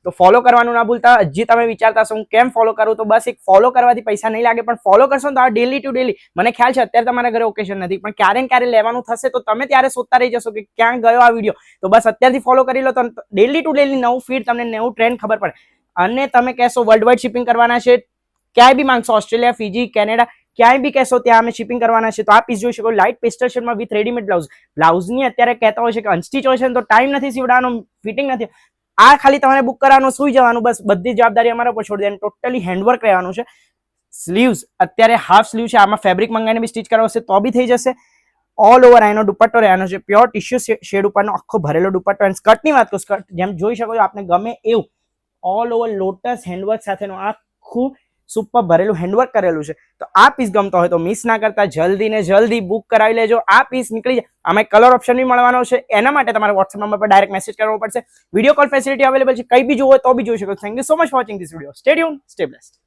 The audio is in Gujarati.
તો ફોલો કરવાનું ના ભૂલતા. હજી તમે વિચારતા હશો હું કેમ ફોલો કરું, તો બસ એક ફોલો કરવાથી પૈસા નહીં લાગે, પણ ફોલો કરશો ને તો ડેલી ટુ ડેલી, મને ખ્યાલ છે અત્યારે તમારા ઘરે ઓકેશન નથી પણ ક્યારે ને ક્યારે લેવાનું થશે તો તમે ત્યારે શોધતા રહી જશો કે ક્યાં ગયો આ વિડીયો. તો બસ અત્યારથી ફોલો કરી લો તો ડેલી ટુ ડેલી નવું ફીડ, તમને નવું ટ્રેન્ડ ખબર પડે. અને તમે કહેશો વર્લ્ડ વાઇડ શિપિંગ કરવાના છે, ક્યાંય બી માંગશો, ઓસ્ટ્રેલિયા, ફીજી, કેનેડા, ક્યાંય બી કહેશો ત્યાં અમે શિપિંગ કરવાના છે, તો આ પીસ જોઈ શકો, લાઇટ પેસ્ટલ શેડમાં વિથ રેડીમેડ બ્લાઉઝ. બ્લાઉઝની અત્યારે કહેતા હોય છે કે અનસ્ટિચ હોય છે ને તો ટાઈમ નથી સીવડાવવાનો, ફિટિંગ નથી. આ ખાલી તમારે બુક કરવાનું, સુઈ જવાનું, બસ બધી જવાબદારી અમારા પર છોડી દેવાની. ટોટલી હેન્ડવર્ક રહેવાનું છે. સ્લીવ્સ અત્યારે હાફ સ્લીવ છે, આમાં ફેબ્રિક મંગાવીને બી સ્ટિચ કરાવશે તો બી થઈ જશે. ઓલ ઓવર આનો દુપટ્ટો રહેવાનો છે, પ્યોર ટિશ્યુ શેડ ઉપરનો આખો ભરેલો દુપટ્ટો. અને સ્કર્ટની વાત કરું, સ્કર્ટ જેમ જોઈ શકો છો આપને ગમે એવું ઓલ ઓવર લોટસ હેન્ડવર્ક સાથેનું આખું સુપર ભરેલું હેન્ડવર્ક કરેલું છે. તો આ પીસ ગમતો હોય તો મિસ ના કરતા જલ્દી ને જલ્દી બુક કરાવી લેજો. આ પીસ નીકળી જાય. આમાં કલર ઓપ્શન બી મળવાનો છે, એના માટે તમારે વોટ્સએપ નંબર પર ડાયરેક્ટ મેસેજ કરવો પડશે. વિડીયો કોલ ફેસિલિટી અવેલેબલ છે, કઈ બી જોવો હોય તો બી જોઈ શકો. Thank you so much for watching this video. Stay tuned, stay blessed.